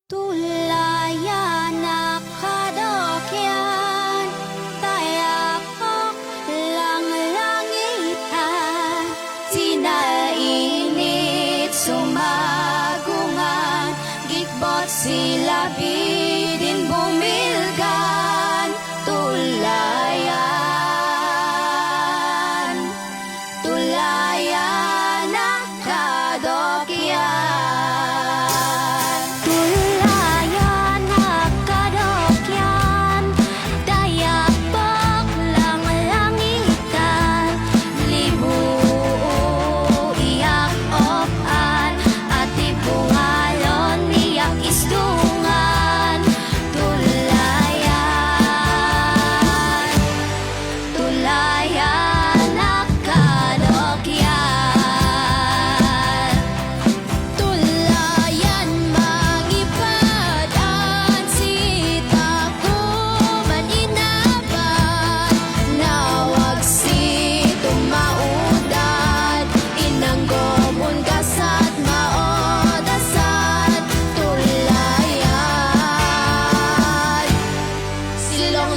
Tulayan na kadokyan, tayakok lang langitan, sinainit sumagungan, gikbot sila bidin bumilgan. Tulayan, tulayan na kadokyan.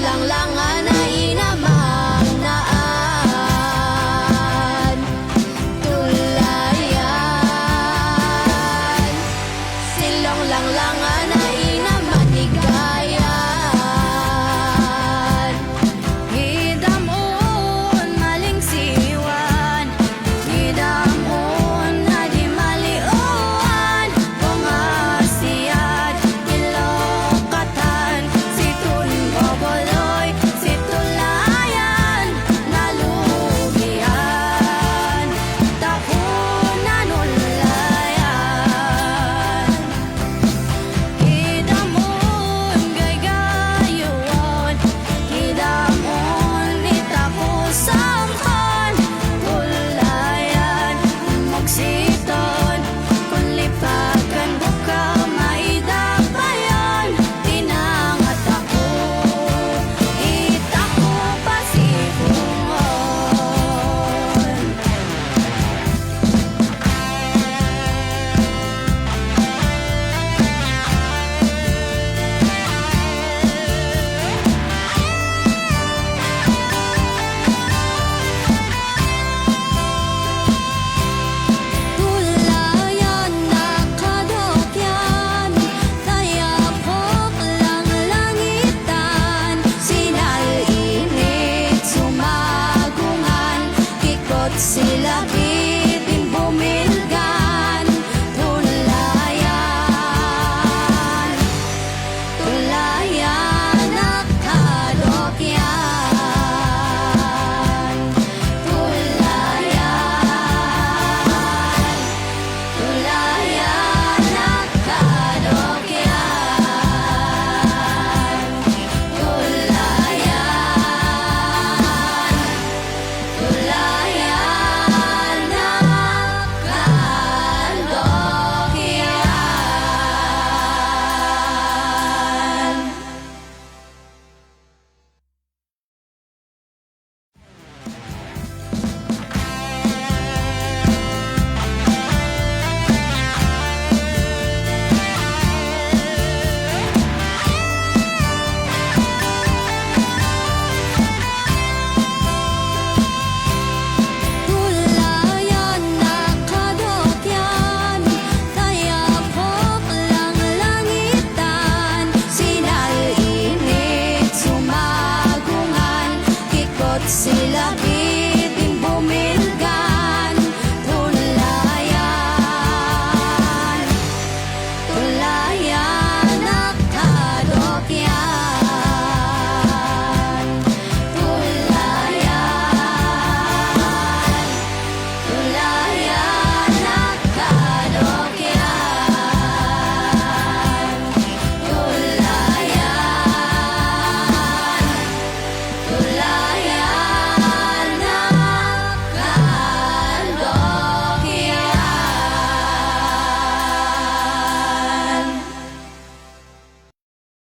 Langlangan ay inamang naan, tulayan. Silong langlangan ay inaman nigayan. Hidamon maling siwan, hidamon na di maliuan. Pangasiad ilokatan, situn boboloy, situlayan nalugian, tapunan ulayan. Hidamon gaygayuon, hidamon itapusampan, tulayan magsiton, kung lipagan buka maidapayan. Tinangat ako, itako pasibungon. Tulayan na kadokyan, tayakok lang langitan, sinainit sumagungan, ikot sila bidin bumilgan. Tulayan, tulayan na kadokyan, tulayan, tulayan na kadokyan, tulayan, tulayan na kadokyan. Tulayan na kadokyan, tayakok lang langitan, sinainit sumagungan, ikot sila